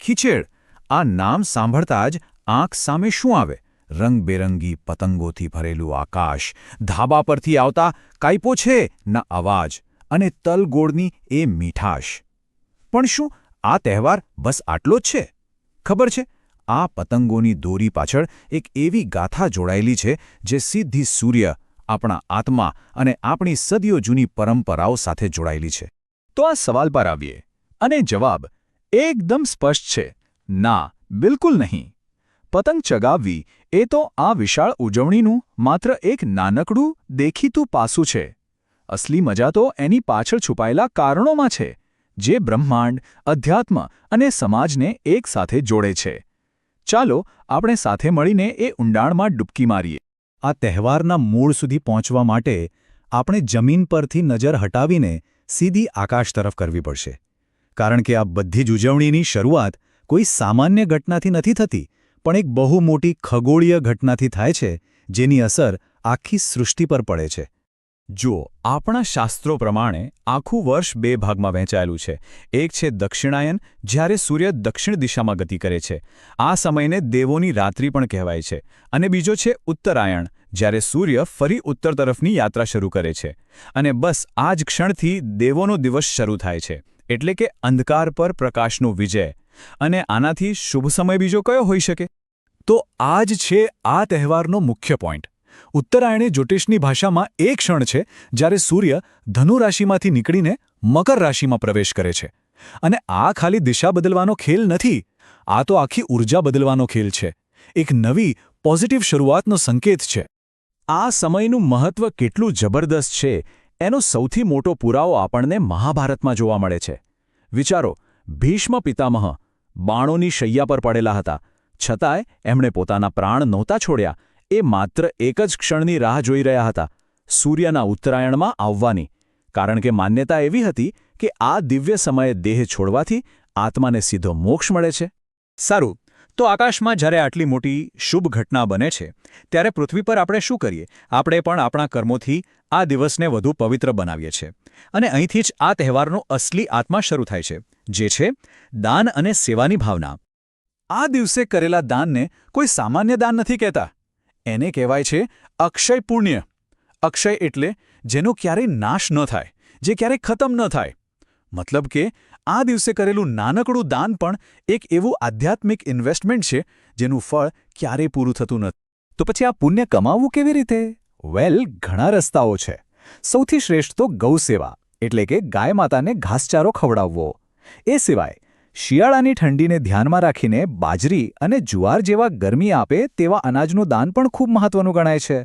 ખીચેડ આ નામ સાંભળતા જ આંખ સામે શું આવે? રંગબેરંગી પતંગોથી ભરેલું આકાશ, ધાબા પરથી આવતા કાઈપો છે ના અવાજ અને તલગોળની એ મીઠાશ. પણ શું આ તહેવાર બસ આટલો જ છે? ખબર છે, આ પતંગોની દોરી પાછળ એક એવી ગાથા જોડાયેલી છે જે સીધી સૂર્ય, આપણા આત્મા અને આપણી સદીઓ જૂની પરંપરાઓ સાથે જોડાયેલી છે. તો આ સવાલ પર આવીએ અને જવાબ એકદમ સ્પષ્ટ છે, ના, બિલકુલ નહીં. પતંગ ચગાવવી એ તો આ વિશાળ ઉજવણીનું માત્ર એક નાનકડું દેખીતું પાસું છે. અસલી મજા તો એની પાછળ છુપાયેલા કારણોમાં છે, જે બ્રહ્માંડ, અધ્યાત્મ અને સમાજને એકસાથે જોડે છે. ચાલો આપણે સાથે મળીને એ ઊંડાણમાં ડૂબકી મારીએ. આ તહેવારના મૂળ સુધી પહોંચવા માટે આપણે જમીન પરથી નજર હટાવીને સીધી આકાશ તરફ કરવી પડશે. કારણ કે આ બધી જ ઉજવણીની શરૂઆત કોઈ સામાન્ય ઘટનાથી નથી થતી, પણ એક બહુ મોટી ખગોળીય ઘટનાથી થાય છે, જેની અસર આખી સૃષ્ટિ પર પડે છે. જુઓ, આપણા શાસ્ત્રો પ્રમાણે આખું વર્ષ બે ભાગમાં વહેંચાયેલું છે. એક છે દક્ષિણાયન, જ્યારે સૂર્ય દક્ષિણ દિશામાં ગતિ કરે છે. આ સમયને દેવોની રાત્રિ પણ કહેવાય છે. અને બીજો છે ઉત્તરાયણ, જ્યારે સૂર્ય ફરી ઉત્તર તરફની યાત્રા શરૂ કરે છે. અને બસ આ જ ક્ષણથી દેવોનો દિવસ શરૂ થાય છે, એટલે કે અંધકાર પર પ્રકાશનો વિજય. અને આનાથી શુભ સમય બીજો કયો હોઈ શકે? તો આ જ છે આ તહેવારનો મુખ્ય પોઈન્ટ. ઉત્તરાયણે જ્યોતિષની ભાષામાં એ ક્ષણ છે જ્યારે સૂર્ય ધનુ રાશિમાંથી નીકળીને મકર રાશિમાં પ્રવેશ કરે છે. અને આ ખાલી દિશા બદલવાનો ખેલ નથી, આ તો આખી ઊર્જા બદલવાનો ખેલ છે. એક નવી પોઝિટિવ શરૂઆતનો સંકેત છે. આ સમયનું મહત્વ કેટલું જબરદસ્ત છે એનો સૌથી મોટો પુરાવો આપણને મહાભારતમાં જોવા મળે છે. વિચારો, ભીષ્મ પિતામહ બાણોની શૈયા પર પડેલા હતા, છતાંય એમણે પોતાના પ્રાણ નહોતા છોડ્યા. એ માત્ર એક જ ક્ષણની રાહ જોઈ રહ્યા હતા, સૂર્યના ઉત્તરાયણમાં આવવાની. કારણ કે માન્યતા એવી હતી કે આ દિવ્ય સમયે દેહ છોડવાથી આત્માને સીધો મોક્ષ મળે છે. સારું, તો આકાશમાં જ્યારે આટલી મોટી શુભ ઘટના બને છે, ત્યારે પૃથ્વી પર આપણે શું કરીએ? આપણે પણ આપણા કર્મોથી આ દિવસને વધુ પવિત્ર બનાવીએ છીએ. અને અહીંથી જ આ તહેવારનો અસલી આત્મા શરૂ થાય છે, જે છે દાન અને સેવાની ભાવના. આ દિવસે કરેલા દાનને કોઈ સામાન્ય દાન નથી કહેતા. એને કહેવાય છે અક્ષય પુણ્ય. અક્ષય એટલે જેનો ક્યારેય નાશ ન થાય, જે ક્યારેય ખતમ ન થાય. મતલબ કે આ દિવસે કરેલું નાનકડું દાન પણ એક એવું આધ્યાત્મિક ઇન્વેસ્ટમેન્ટ છે જેનું ફળ ક્યારેય પૂરું થતું નથી. તો પછી આ પુણ્ય કમાવવું કેવી રીતે? વેલ, ઘણા રસ્તાઓ છે. સૌથી શ્રેષ્ઠ તો ગૌ સેવા, એટલે કે ગાય માતાને ઘાસચારો ખવડાવવો. એ સિવાય શિયાળાની ઠંડીને ધ્યાનમાં રાખીને બાજરી અને જુવાર જેવા ગરમી આપે તેવા અનાજનું દાન પણ ખૂબ મહત્વનું ગણાય છે.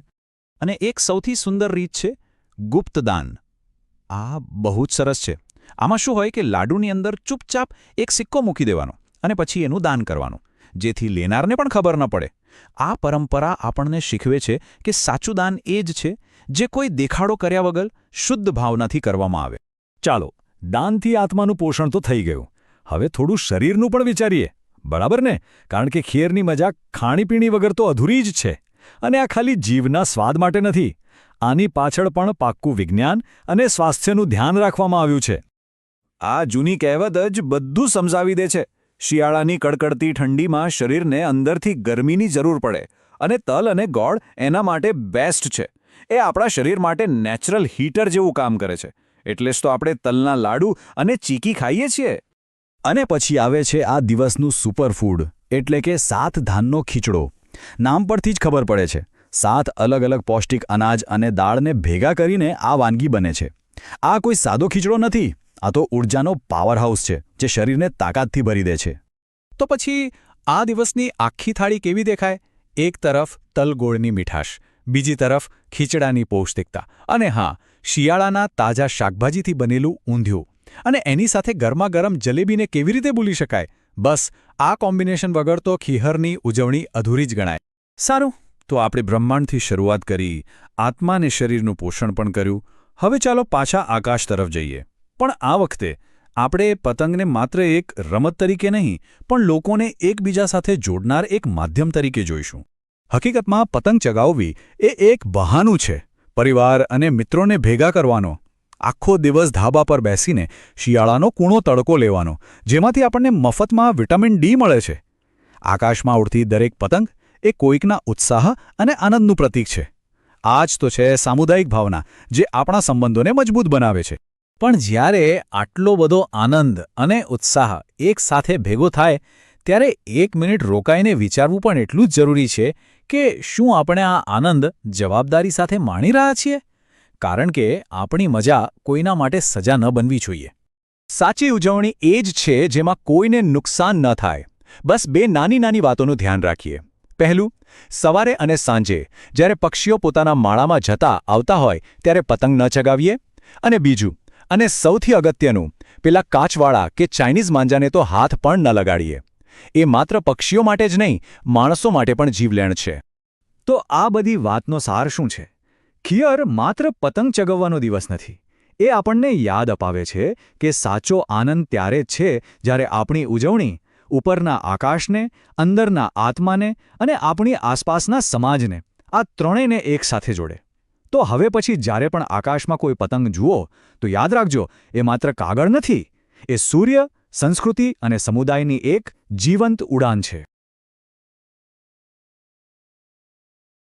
અને એક સૌથી સુંદર રીત છે ગુપ્ત દાન. આ બહુ જ સરસ છે. આમાં શું હોય કે લાડુની અંદર ચૂપચાપ એક સિક્કો મૂકી દેવાનો અને પછી એનું દાન કરવાનું, જેથી લેનારને પણ ખબર ન પડે. આ પરંપરા આપણને શીખવે છે કે સાચું દાન એ જ છે જે કોઈ દેખાડો કર્યા વગર શુદ્ધ ભાવનાથી કરવામાં આવે. ચાલો, દાનથી આત્માનું પોષણ તો થઈ ગયું. હવે થોડું શરીરનું પણ વિચારીએ, બરાબર ને? કારણ કે ખીરની મજા ખાણીપીણી વગર તો અધૂરી જ છે. અને આ ખાલી જીવના સ્વાદ માટે નથી. આની પાછળ પણ પાક્કું વિજ્ઞાન અને સ્વાસ્થ્યનું ધ્યાન રાખવામાં આવ્યું છે. આ જૂની કહેવત જ બધું સમજાવી દે છે. શિયાળાની કડકડતી ઠંડીમાં શરીરને અંદરથી ગરમીની જરૂર પડે, અને તલ અને ગોળ એના માટે બેસ્ટ છે. એ આપણા શરીર માટે નેચરલ હીટર જેવું કામ કરે છે. એટલે જ તો આપણે તલના લાડુ અને ચીકી ખાઈએ છીએ. અને પછી આવે છે આ દિવસનું સુપરફૂડ, એટલે કે 7 ધાનનો ખીચડો. નામ પરથી જ ખબર પડે છે, 7 અલગ અલગ પૌષ્ટિક અનાજ અને દાળને ભેગા કરીને આ વાનગી બને છે. આ કોઈ સાદો ખીચડો નથી, આ તો ઊર્જાનો પાવરહાઉસ છે જે શરીરને તાકાતથી ભરી દે છે. તો પછી આ દિવસની આખી થાળી કેવી દેખાય? એક તરફ તલગોળની મીઠાશ, બીજી તરફ ખીચડાની પૌષ્ટિકતા, અને હા, શિયાળાના તાજા શાકભાજીથી બનેલું ઊંધિયું. અને એની સાથે ગરમાગરમ જલેબીને કેવી રીતે ભૂલી શકાય? બસ આ કોમ્બિનેશન વગર તો ખીહરની ઉજવણી અધૂરી જ ગણાય. સારું, તો આપણે બ્રહ્માંડથી શરૂઆત કરી, આત્મા અને શરીરનું પોષણ પણ કર્યું. હવે ચાલો પાછા આકાશ તરફ જઈએ. પણ આ વખતે આપણે પતંગને માત્ર એક રમત તરીકે નહીં, પણ લોકોને એકબીજા સાથે જોડનાર એક માધ્યમ તરીકે જોઈશું. હકીકતમાં પતંગ ચગાવવી એ એક બહાનું છે પરિવાર અને મિત્રોને ભેગા કરવાનો. આખો દિવસ ધાબા પર બેસીને શિયાળાનો કૂણો તડકો લેવાનો, જેમાંથી આપણને મફતમાં વિટામિન ડી મળે છે. આકાશમાં ઉડતી દરેક પતંગ એ કોઈકના ઉત્સાહ અને આનંદનું પ્રતીક છે. આ જ તો છે સામુદાયિક ભાવના, જે આપણા સંબંધોને મજબૂત બનાવે છે. પણ જ્યારે આટલો બધો આનંદ અને ઉત્સાહ એક સાથે ભેગો થાય ત્યારે 1 મિનિટ રોકાઈને વિચારવું પણ એટલું જ જરૂરી છે કે શું આપણે આ આનંદ જવાબદારી સાથે માણી રહ્યા છીએ? કારણ કે આપણી મજા કોઈના માટે સજા ન બનવી જોઈએ. સાચી ઉજવણી એ જ છે જેમાં કોઈને નુકસાન ન થાય. બસ 2 નાની નાની વાતોનું ધ્યાન રાખીએ. પહેલું, સવારે અને સાંજે જ્યારે પક્ષીઓ પોતાના માળામાં જતા આવતા હોય ત્યારે પતંગ ન ચગાવીએ. અને બીજું, અને સૌથી અગત્યનું, પેલા કાચવાળા કે ચાઇનીઝ માંજાને તો હાથ પણ ન લગાડીએ. એ માત્ર પક્ષીઓ માટે જ નહીં, માણસો માટે પણ જીવલેણ છે. તો આ બધી વાતનો સાર શું છે? ખિયર માત્ર પતંગ ચગાવવાનો દિવસ નથી. એ આપણને યાદ અપાવે છે કે સાચો આનંદ ત્યારે જ છે જ્યારે આપણી ઉજવણી ઉપરના આકાશને, અંદરના આત્માને અને આપણી આસપાસના સમાજને, આ ત્રણેયને એકસાથે જોડે. તો હવે પછી જ્યારે પણ આકાશમાં કોઈ પતંગ જુઓ તો યાદ રાખજો, એ માત્ર કાગળ નથી, એ સૂર્ય, સંસ્કૃતિ અને સમુદાયની એક જીવંત ઉડાન છે.